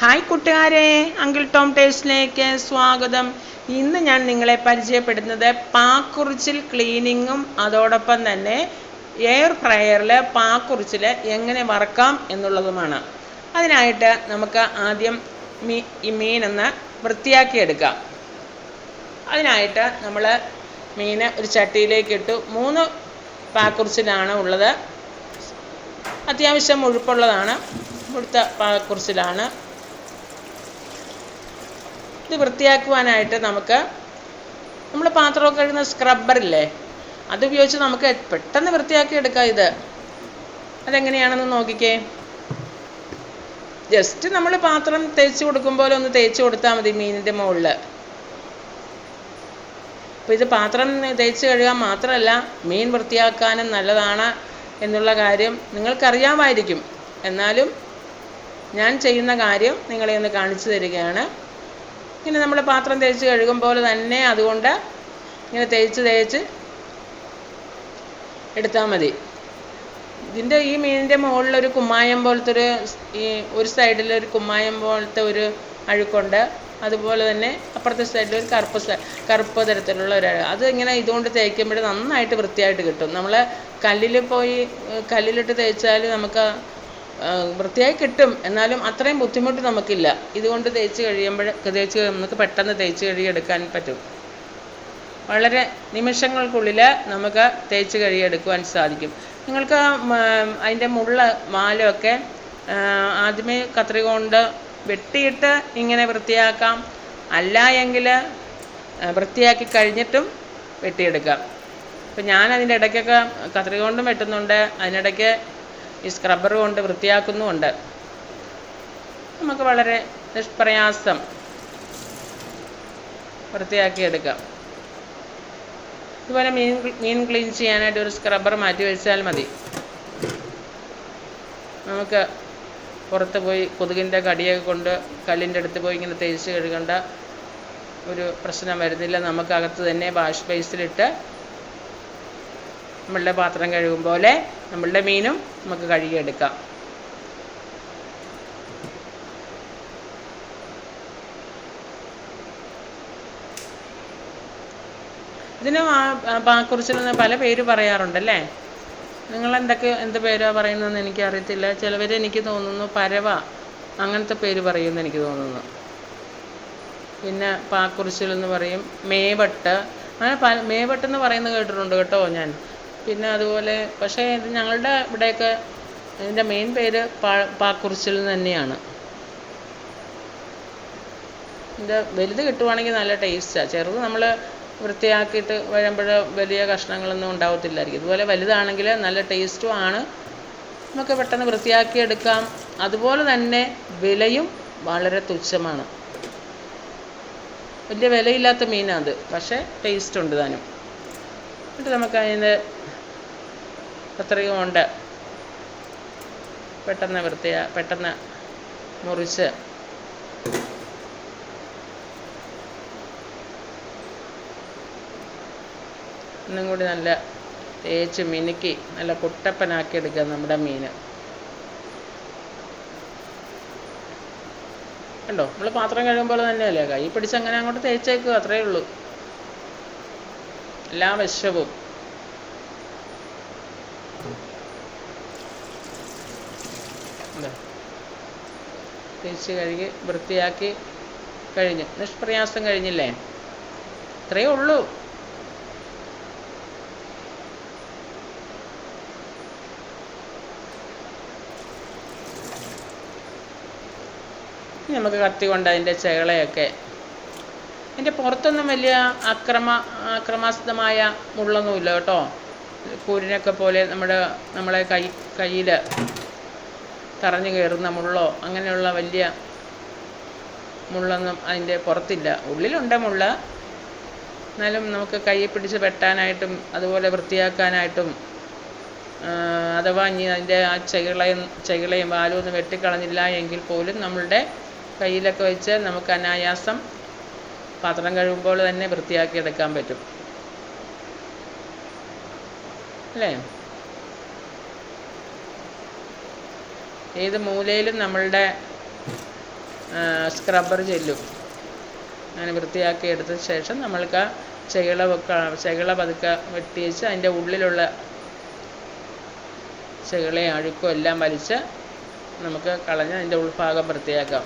Hi കൂട്ടുകാരെ, uncle Tom ടേസ്റ്റിലേക്ക് സ്വാഗതം. ഇന്ന് ഞാൻ നിങ്ങളെ പരിചയപ്പെടുന്നത് പാക്കുറിച്ചിൽ ക്ലീനിങ്ങും അതോടൊപ്പം തന്നെ എയർ ഫ്രയറിൽ പാക്കുറിച്ചിൽ എങ്ങനെ വറക്കാം എന്നുള്ളതുമാണ്. അതിനായിട്ട് നമുക്ക് ആദ്യം ഈ മീനൊന്ന് വൃത്തിയാക്കിയെടുക്കാം. അതിനായിട്ട് നമ്മൾ മീൻ ഒരു ചട്ടിയിലേക്ക് ഇട്ടു. 3 പാക്കുറിച്ചിലാണ് ഉള്ളത്. അത്യാവശ്യം മുഴുപ്പുള്ളതാണ്, മുഴുത്ത പാക്കുറിച്ചിലാണ്. ഇത് വൃത്തിയാക്കുവാനായിട്ട് നമ്മൾ പാത്രമൊക്കെ കഴുകുന്ന സ്ക്രബ്ബറില്ലേ, അതുപയോഗിച്ച് നമുക്ക് പെട്ടെന്ന് വൃത്തിയാക്കി എടുക്കാം. അതെങ്ങനെയാണെന്ന് നോക്കിക്കേ. ജസ്റ്റ് നമ്മൾ പാത്രം തേച്ച് കൊടുക്കുമ്പോൾ ഒന്ന് തേച്ച് കൊടുത്താൽ മതി മീനിൻ്റെ മുകളിൽ. അപ്പോൾ ഇത് പാത്രം തേച്ച് കഴുകാൻ മാത്രമല്ല, മീൻ വൃത്തിയാക്കാനും നല്ലതാണ് എന്നുള്ള കാര്യം നിങ്ങൾക്കറിയാമായിരിക്കും. എന്നാലും ഞാൻ ചെയ്യുന്ന കാര്യം നിങ്ങളെ ഒന്ന് കാണിച്ചു തരികയാണ്. ഇങ്ങനെ നമ്മൾ പാത്രം തേച്ച് കഴുകുമ്പോൾ തന്നെ അതുകൊണ്ട് ഇങ്ങനെ തേച്ച് എടുത്താൽ മതി. ഈ മീനിൻ്റെ മുകളിലൊരു കുമ്മായം പോലത്തെ ഒരു സൈഡിലൊരു കുമ്മായം പോലത്തെ ഒരു അഴുക്കുണ്ട്. അതുപോലെ തന്നെ അപ്പുറത്തെ സൈഡിൽ ഒരു കറുപ്പ് തരത്തിലുള്ള ഒരു അഴുക്ക്. അത് ഇങ്ങനെ ഇതുകൊണ്ട് തേക്കുമ്പോൾ നന്നായിട്ട് വൃത്തിയായിട്ട് കിട്ടും. നമ്മൾ കല്ലിലിട്ട് തേച്ചാൽ നമുക്ക് വൃത്തിയായി കിട്ടും, എന്നാലും അത്രയും ബുദ്ധിമുട്ട് നമുക്കില്ല. ഇതുകൊണ്ട് നമുക്ക് പെട്ടെന്ന് തേച്ച് കഴുകിയെടുക്കാൻ പറ്റും. വളരെ നിമിഷങ്ങൾക്കുള്ളിൽ നമുക്ക് തേച്ച് കഴുകിയെടുക്കുവാൻ സാധിക്കും. നിങ്ങൾക്ക് അതിൻ്റെ വാലൊക്കെ ആദ്യമേ കത്രിക കൊണ്ട് വെട്ടിയിട്ട് ഇങ്ങനെ വൃത്തിയാക്കാം. അല്ല എങ്കിൽ വൃത്തിയാക്കി കഴിഞ്ഞിട്ടും വെട്ടിയെടുക്കാം. ഇപ്പം ഞാൻ അതിൻ്റെ ഇടയ്ക്കൊക്കെ കത്രിക കൊണ്ടും വെട്ടുന്നുണ്ട്, അതിനിടയ്ക്ക് ഈ സ്ക്രബ്ബർ കൊണ്ട് വൃത്തിയാക്കുന്നുമുണ്ട്. നമുക്ക് വളരെ നിഷ്പ്രയാസം വൃത്തിയാക്കിയെടുക്കാം. ഇതുപോലെ മീൻ ക്ലീൻ ചെയ്യാനായിട്ട് ഒരു സ്ക്രബ്ബർ മാറ്റി വെച്ചാൽ മതി. നമുക്ക് പുറത്ത് പോയി കൊതുകിൻ്റെ കടിയൊക്കെ കൊണ്ട് കല്ലിൻ്റെ അടുത്ത് പോയി ഇങ്ങനെ തേച്ച് കഴുകേണ്ട ഒരു പ്രശ്നം വരുന്നില്ല. നമുക്കകത്ത് തന്നെ വാഷ് ബേസിലിട്ട് നമ്മളുടെ പാത്രം കഴുകും പോലെ നമ്മളുടെ മീനും നമുക്ക് കഴുകിയെടുക്കാം. ഇതിന് പാക്കുറിച്ചിൽ പല പേര് പറയാറുണ്ടല്ലേ. നിങ്ങൾ എന്ത് പേരാണ് പറയുന്നതെന്ന് എനിക്കറിയത്തില്ല. ചിലവർ എനിക്ക് തോന്നുന്നു പരവ അങ്ങനത്തെ പേര് പറയുമെന്ന് എനിക്ക് തോന്നുന്നു. പിന്നെ പാക്കുറിച്ചിൽ എന്ന് പറയും, മേവട്ട്, അങ്ങനെ മേവട്ടെന്ന് പറയുന്നത് കേട്ടിട്ടുണ്ട് കേട്ടോ ഞാൻ. പിന്നെ അതുപോലെ പക്ഷേ ഇത് ഞങ്ങളുടെ ഇവിടെയൊക്കെ ഇതിൻ്റെ മെയിൻ പേര് പാക്കുറിച്ചിൽ തന്നെയാണ്. ഇത് വലുത് കിട്ടുവാണെങ്കിൽ നല്ല ടേസ്റ്റാണ്. ചെറുത് നമ്മൾ വൃത്തിയാക്കിയിട്ട് വരുമ്പോൾ വലിയ കഷ്ണങ്ങളൊന്നും ഉണ്ടാവത്തില്ലായിരിക്കും. ഇതുപോലെ വലുതാണെങ്കിൽ നല്ല ടേസ്റ്റും ആണ്, നമുക്ക് പെട്ടെന്ന് വൃത്തിയാക്കിയെടുക്കാം. അതുപോലെ തന്നെ വിലയും വളരെ തുച്ഛമാണ്. വലിയ വിലയില്ലാത്ത മീനാണ്, പക്ഷേ ടേസ്റ്റ് ഉണ്ട് താനും. എന്നിട്ട് നമുക്ക് അതിൻ്റെ കത്രിക കൊണ്ട് പെട്ടെന്ന് മുറിച്ച് ഒന്നും കൂടി നല്ല തേച്ച് മിനുക്കി നല്ല കുട്ടപ്പനാക്കി എടുക്കുക നമ്മുടെ മീൻ. കണ്ടോ, നമ്മൾ പാത്രം കഴിയുമ്പോൾ തന്നെയല്ലേ, കൈ പിടിച്ചങ്ങനെ അങ്ങോട്ട് തേച്ചേക്കുക, അത്രയേ ഉള്ളൂ. എല്ലാ വശവും തേച്ച് കഴുകി വൃത്തിയാക്കി കഴിഞ്ഞു. നിഷ്പ്രയാസം കഴിഞ്ഞില്ലേ? ഇത്രയേ ഉള്ളൂ. നമുക്ക് കത്തി കൊണ്ട് അതിൻ്റെ ചെകളയൊക്കെ, അതിൻ്റെ പുറത്തൊന്നും വലിയ അക്രമാസക്തമായ മുള്ളൊന്നുമില്ല കേട്ടോ. കൂരിനൊക്കെ പോലെ നമ്മളെ കയ്യിൽ തറഞ്ഞു കയറുന്ന മുള്ളോ അങ്ങനെയുള്ള വലിയ മുള്ളൊന്നും അതിൻ്റെ പുറത്തില്ല. ഉള്ളിലുണ്ട് മുള്ള, എന്നാലും നമുക്ക് കൈ പിടിച്ച് വെട്ടാനായിട്ടും അതുപോലെ വൃത്തിയാക്കാനായിട്ടും, അഥവാ ഇനി അതിൻ്റെ ആ ചെകിളയും വാലും ഒന്നും വെട്ടിക്കളഞ്ഞില്ല എങ്കിൽ പോലും നമ്മളുടെ കയ്യിലൊക്കെ വെച്ച് നമുക്ക് അനായാസം പാത്രം കഴുകുമ്പോൾ തന്നെ വൃത്തിയാക്കിയെടുക്കാൻ പറ്റും അല്ലേ. ഏത് മൂലയിലും നമ്മളുടെ സ്ക്രബ്ബർ ചെല്ലും. അങ്ങനെ വൃത്തിയാക്കി എടുത്ത ശേഷം നമ്മൾക്ക് ചെകിള പതുക്കെ വെട്ടി വെച്ച് അതിൻ്റെ ഉള്ളിലുള്ള ചെകിളയും അഴുക്കും എല്ലാം വലിച്ച് നമുക്ക് കളഞ്ഞ് അതിൻ്റെ ഉൾഭാഗം വൃത്തിയാക്കാം.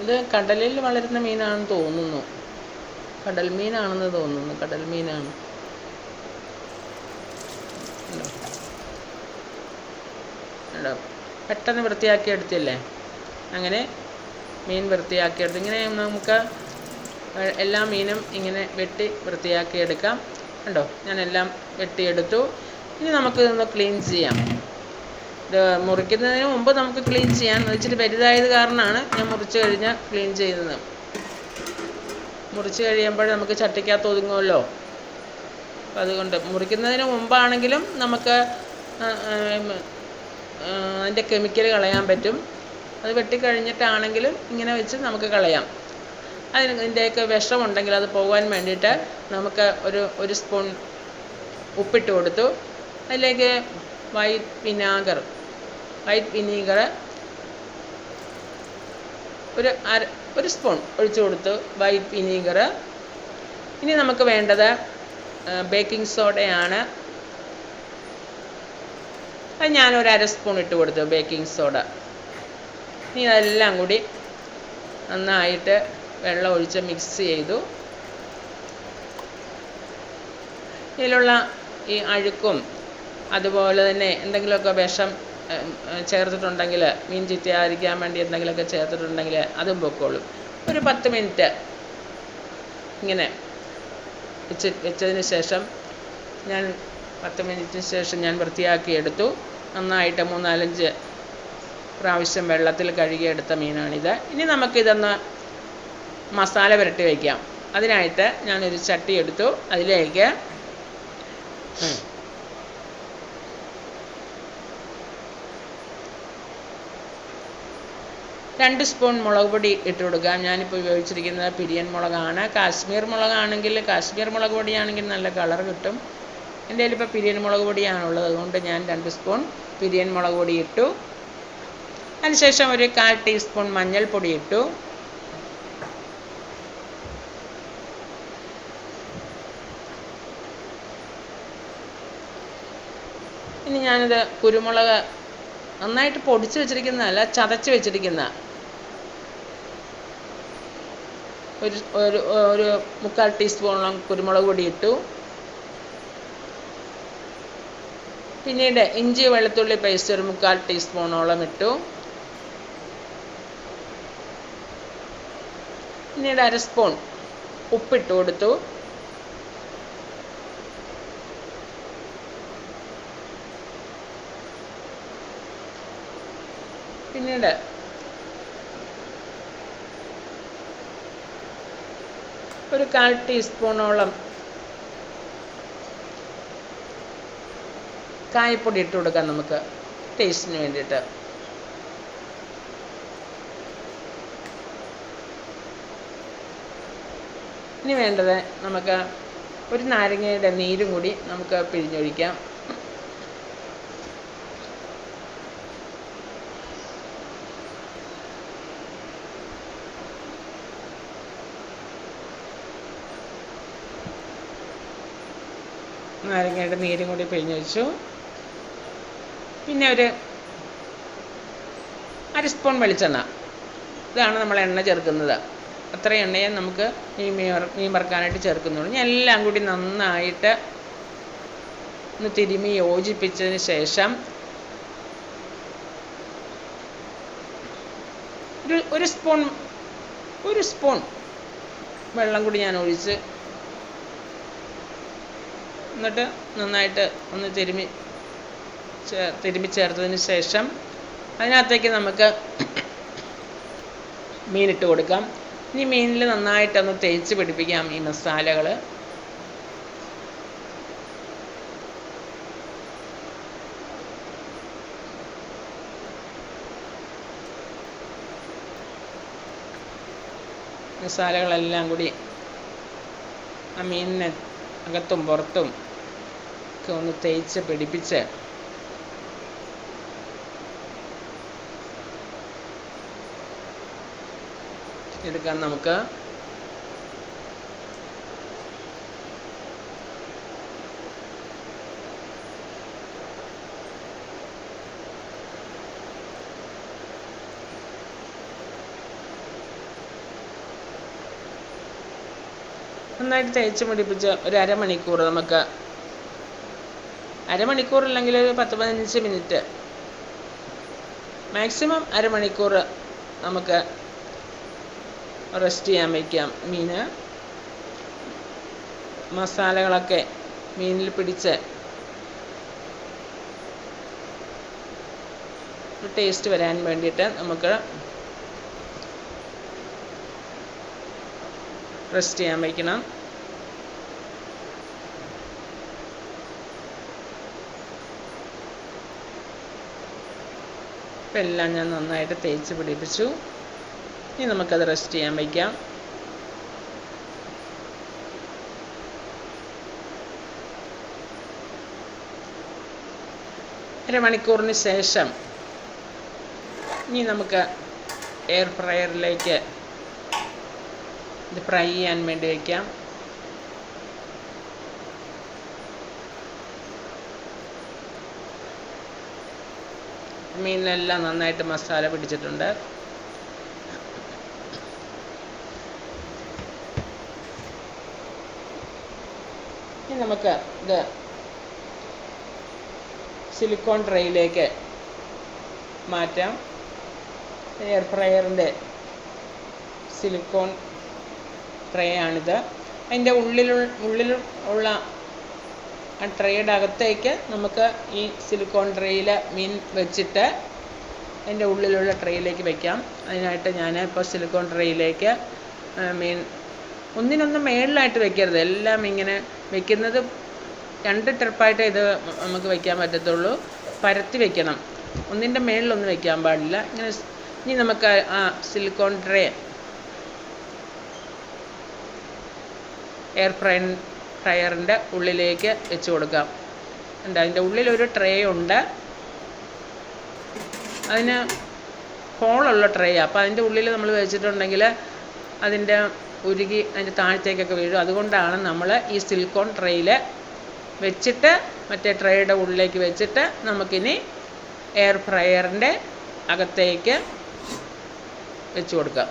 ഇത് കടലിൽ വളരുന്ന മീനാണെന്ന് തോന്നുന്നു. കടൽ മീനാണെന്ന് തോന്നുന്നു. കടൽ മീനാണ്. പെട്ടെന്ന് വൃത്തിയാക്കി എടുത്തില്ലേ? അങ്ങനെ മീൻ വൃത്തിയാക്കിയെടുത്ത് ഇങ്ങനെ നമുക്ക് എല്ലാ മീനും ഇങ്ങനെ വെട്ടി വൃത്തിയാക്കിയെടുക്കാം. കണ്ടോ, ഞാനെല്ലാം വെട്ടിയെടുത്തു. ഇനി നമുക്കിതൊന്ന് ക്ലീൻ ചെയ്യാം. ഇത് മുറിക്കുന്നതിന് മുമ്പ് നമുക്ക് ക്ലീൻ ചെയ്യാം. ഇച്ചിരി വലുതായത് കാരണമാണ് ഞാൻ മുറിച്ച് കഴിഞ്ഞ് ക്ലീൻ ചെയ്യുന്നത്. മുറിച്ച് കഴിയുമ്പോൾ നമുക്ക് ചട്ടിക്കകത്ത് ഒതുങ്ങുമല്ലോ. അപ്പം അതുകൊണ്ട് മുറിക്കുന്നതിന് മുമ്പാണെങ്കിലും നമുക്ക് അതിൻ്റെ കെമിക്കൽ കളയാൻ പറ്റും. അത് വെട്ടിക്കഴിഞ്ഞിട്ടാണെങ്കിലും ഇങ്ങനെ വെച്ച് നമുക്ക് കളയാം. ഇതിൻ്റെയൊക്കെ വിഷമുണ്ടെങ്കിൽ അത് പോകാൻ വേണ്ടിയിട്ട് നമുക്ക് ഒരു സ്പൂൺ ഉപ്പിട്ട് കൊടുത്തു. അതിലേക്ക് വൈറ്റ് വിനീഗർ ഒരു സ്പൂൺ ഒഴിച്ചു കൊടുത്തു. White vinegar. ഇനി നമുക്ക് വേണ്ടത് ബേക്കിംഗ് സോഡയാണ്. അത് ഞാനൊരു അര സ്പൂൺ ഇട്ട് കൊടുത്തു ബേക്കിംഗ് സോഡ. ഇനി അതെല്ലാം കൂടി നന്നായിട്ട് വെള്ളം ഒഴിച്ച് മിക്സ് ചെയ്തു. ഇതിലുള്ള ഈ അഴുക്കും അതുപോലെ തന്നെ എന്തെങ്കിലുമൊക്കെ വിഷം ചേർത്തിട്ടുണ്ടെങ്കിൽ, മീൻ ചീത്തയായിരിക്കാൻ വേണ്ടി എന്തെങ്കിലുമൊക്കെ ചേർത്തിട്ടുണ്ടെങ്കിൽ അതും പൊക്കോളും. ഒരു 10 മിനിറ്റ് ഇങ്ങനെ വെച്ചതിന് ശേഷം 10 മിനിറ്റിന് ശേഷം ഞാൻ വൃത്തിയാക്കി എടുത്തു. നന്നായിട്ട് 3-4 പ്രാവശ്യം വെള്ളത്തിൽ കഴുകിയെടുത്ത മീനാണിത്. ഇനി നമുക്കിതൊന്ന് മസാല പുരട്ടി വയ്ക്കാം. അതിനായിട്ട് ഞാനൊരു ചട്ടി എടുത്തു. അതിലേക്ക് രണ്ട് സ്പൂൺ മുളക് പൊടി ഇട്ട് കൊടുക്കാം. ഞാനിപ്പോൾ ഉപയോഗിച്ചിരിക്കുന്നത് പിരിയൻ മുളകാണ്. കാശ്മീർ മുളകാണെങ്കിൽ, കാശ്മീർ മുളക് പൊടിയാണെങ്കിൽ നല്ല കളർ കിട്ടും. എൻ്റെ കയ്യിലിപ്പോൾ പിരിയൻ മുളക് പൊടിയാണുള്ളത്. അതുകൊണ്ട് ഞാൻ 2 സ്പൂൺ പിരിയൻ മുളക് പൊടി ഇട്ടു. അതിനുശേഷം ഒരു 1/4 ടീസ്പൂൺ മഞ്ഞൾപ്പൊടി ഇട്ടു. ഇനി ഞാനിത് കുരുമുളക് നന്നായിട്ട് പൊടിച്ച് വെച്ചിരിക്കുന്നതല്ല, ചതച്ച് വെച്ചിരിക്കുന്ന ഒരു 1/4 ടീസ്പൂണോളം കുരുമുളക് പൊടി ഇട്ടു. പിന്നീട് ഇഞ്ചി വെളുത്തുള്ളി പേസ്റ്റ് ഒരു 1/4 ടീസ്പൂണോളം ഇട്ടു. പിന്നീട് അര സ്പൂൺ ഉപ്പിട്ട് കൊടുത്തു. പിന്നീട് ഒരു 1/4 ടീസ്പൂണോളം കായപ്പൊടി ഇട്ട് കൊടുക്കാം നമുക്ക് ടേസ്റ്റിന് വേണ്ടിയിട്ട്. ഇനി വേണ്ടത് നമുക്ക് ഒരു നാരങ്ങയുടെ നീരും കൂടി നമുക്ക് പിഴിഞ്ഞൊഴിക്കാം. നാരങ്ങയുടെ നീരും കൂടി പിഴിഞ്ഞൊഴിച്ചു. പിന്നെ ഒരു അര സ്പൂൺ വെളിച്ചെണ്ണ. ഇതാണ് നമ്മൾ എണ്ണ ചേർക്കുന്നത്. അത്ര എണ്ണയെ നമുക്ക് മീൻ വറുക്കാനായിട്ട് ചേർക്കുന്നുള്ളൂ. ഇനി എല്ലാം കൂടി നന്നായിട്ട് ഒന്ന് തിരുമ്മി യോജിപ്പിച്ചതിന് ശേഷം ഒരു സ്പൂൺ വെള്ളം കൂടി ഞാൻ ഒഴിച്ച് എന്നിട്ട് നന്നായിട്ട് ഒന്ന് തിരുമ്മി ചേർത്തതിന് ശേഷം അതിനകത്തേക്ക് നമുക്ക് മീനിട്ട് കൊടുക്കാം. ഇനി മീനിൽ നന്നായിട്ടൊന്ന് തേച്ച് പിടിപ്പിക്കാം ഈ മസാലകൾ. മസാലകളെല്ലാം കൂടി ആ മീനിന് അകത്തും പുറത്തും ഒക്കെ ഒന്ന് തേച്ച് പിടിപ്പിച്ച് എടുക്കാം നമുക്ക്. നന്നായിട്ട് തേച്ച് പിടിപ്പിച്ച് ഒരു അരമണിക്കൂർ, നമുക്ക് അരമണിക്കൂറില്ലെങ്കിൽ ഒരു 10-15 മിനിറ്റ്, മാക്സിമം അരമണിക്കൂർ നമുക്ക് റെസ്റ്റ് ചെയ്യാൻ വയ്ക്കാം. മീന് മസാലകളൊക്കെ മീനിൽ പിടിച്ച് ടേസ്റ്റ് വരാൻ വേണ്ടിയിട്ട് നമുക്ക് റെസ്റ്റ് ചെയ്യാൻ വയ്ക്കണം. ഇപ്പം എല്ലാം ഞാൻ നന്നായിട്ട് തേച്ച് പിടിപ്പിച്ചു. ഇനി നമുക്കത് റെസ്റ്റ് ചെയ്യാൻ വയ്ക്കാം. അരമണിക്കൂറിന് ശേഷം ഇനി നമുക്ക് എയർ ഫ്രയറിലേക്ക് ഇത് ഫ്രൈ ചെയ്യാൻ വേണ്ടി വയ്ക്കാം. മീനിലെല്ലാം നന്നായിട്ട് മസാല പിടിച്ചിട്ടുണ്ട്. ഇനി നമുക്ക് ഇത് സിലിക്കോൺ ട്രേയിലേക്ക് മാറ്റാം. എയർ ഫ്രയറിൻ്റെ സിലിക്കോൺ ട്രേ ആണിത്. അതിൻ്റെ ഉള്ളിലുള്ള ആ ട്രേയുടെ അകത്തേക്ക് നമുക്ക് ഈ സിലിക്കോൺ ട്രേയിൽ മീൻ വെച്ചിട്ട് അതിൻ്റെ ഉള്ളിലുള്ള ട്രേയിലേക്ക് വയ്ക്കാം. അതിനായിട്ട് ഞാൻ ഇപ്പോൾ സിലിക്കോൺ ട്രേയിലേക്ക് മീൻ ഒന്നിനൊന്നും മേളിലായിട്ട് വെക്കരുത്. എല്ലാം ഇങ്ങനെ വെക്കുന്നത് 2 ട്രിപ്പായിട്ട് ഇത് നമുക്ക് വയ്ക്കാൻ പറ്റത്തുള്ളൂ. പരത്തി വെക്കണം, ഒന്നിൻ്റെ മേളിലൊന്നും വെക്കാൻ പാടില്ല. ഇനി നമുക്ക് ആ സിലിക്കോൺ ട്രേ എയർ ഫ്രയറിൻ്റെ ഉള്ളിലേക്ക് വെച്ച് കൊടുക്കാം. ഉണ്ട്, അതിൻ്റെ ഉള്ളിലൊരു ട്രേ ഉണ്ട്. അതിന് ഹോളുള്ള ട്രേയാണ്. അപ്പോൾ അതിൻ്റെ ഉള്ളിൽ നമ്മൾ വെച്ചിട്ടുണ്ടെങ്കിൽ അതിൻ്റെ ഉരുകി അതിൻ്റെ താഴത്തേക്കൊക്കെ വീഴും. അതുകൊണ്ടാണ് നമ്മൾ ഈ സിലിക്കോൺ ട്രേയിൽ വെച്ചിട്ട് മറ്റേ ട്രേയുടെ ഉള്ളിലേക്ക് വെച്ചിട്ട് നമുക്കിനി എയർ ഫ്രയറിൻ്റെ അകത്തേക്ക് വെച്ച് കൊടുക്കാം.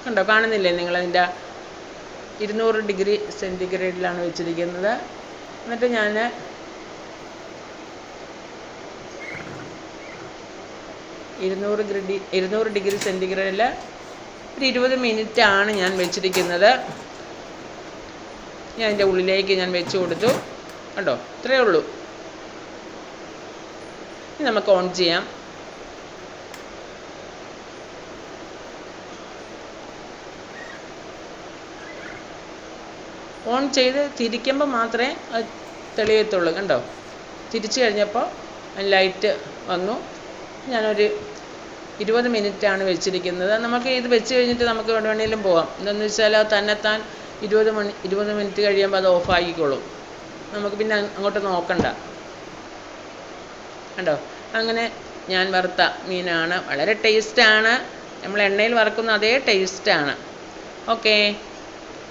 കണ്ടോ, കാണുന്നില്ലേ നിങ്ങളതിൻ്റെ 200 ഡിഗ്രി സെൻറ്റിഗ്രേഡിലാണ് വെച്ചിരിക്കുന്നത്. എന്നിട്ട് ഞാൻ 200 ഡിഗ്രി സെൻറ്റിഗ്രേഡിൽ ഒരു 20 മിനിറ്റാണ് ഞാൻ വെച്ചിരിക്കുന്നത്. ഞാൻ അതിൻ്റെ ഉള്ളിലേക്ക് ഞാൻ വെച്ച് കൊടുത്തു. കണ്ടോ, ഇത്രയേ ഉള്ളൂ. ഇനി നമുക്ക് ഓൺ ചെയ്യാം. ഓൺ ചെയ്ത് തിരിക്കുമ്പോൾ മാത്രമേ അത് തെളിയത്തുള്ളൂ. കണ്ടോ, തിരിച്ചു കഴിഞ്ഞപ്പോൾ ലൈറ്റ് വന്നു. ഞാനൊരു 20 മിനിറ്റാണ് വെച്ചിരിക്കുന്നത്. നമുക്ക് ഇത് വെച്ച് കഴിഞ്ഞിട്ട് നമുക്ക് എവിടെ വേണമെങ്കിലും പോകാം. എന്താണെന്ന് വെച്ചാൽ അത് തന്നെത്താൻ 20 മിനിറ്റ് കഴിയുമ്പോൾ അത് ഓഫാക്കിക്കോളും. നമുക്ക് പിന്നെ അങ്ങോട്ട് നോക്കണ്ട. കണ്ടോ, അങ്ങനെ ഞാൻ വറുത്ത മീനാണ്. വളരെ ടേസ്റ്റാണ്. നമ്മൾ എണ്ണയിൽ വറുക്കുന്ന അതേ ടേസ്റ്റാണ്. Okay,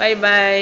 bye bye.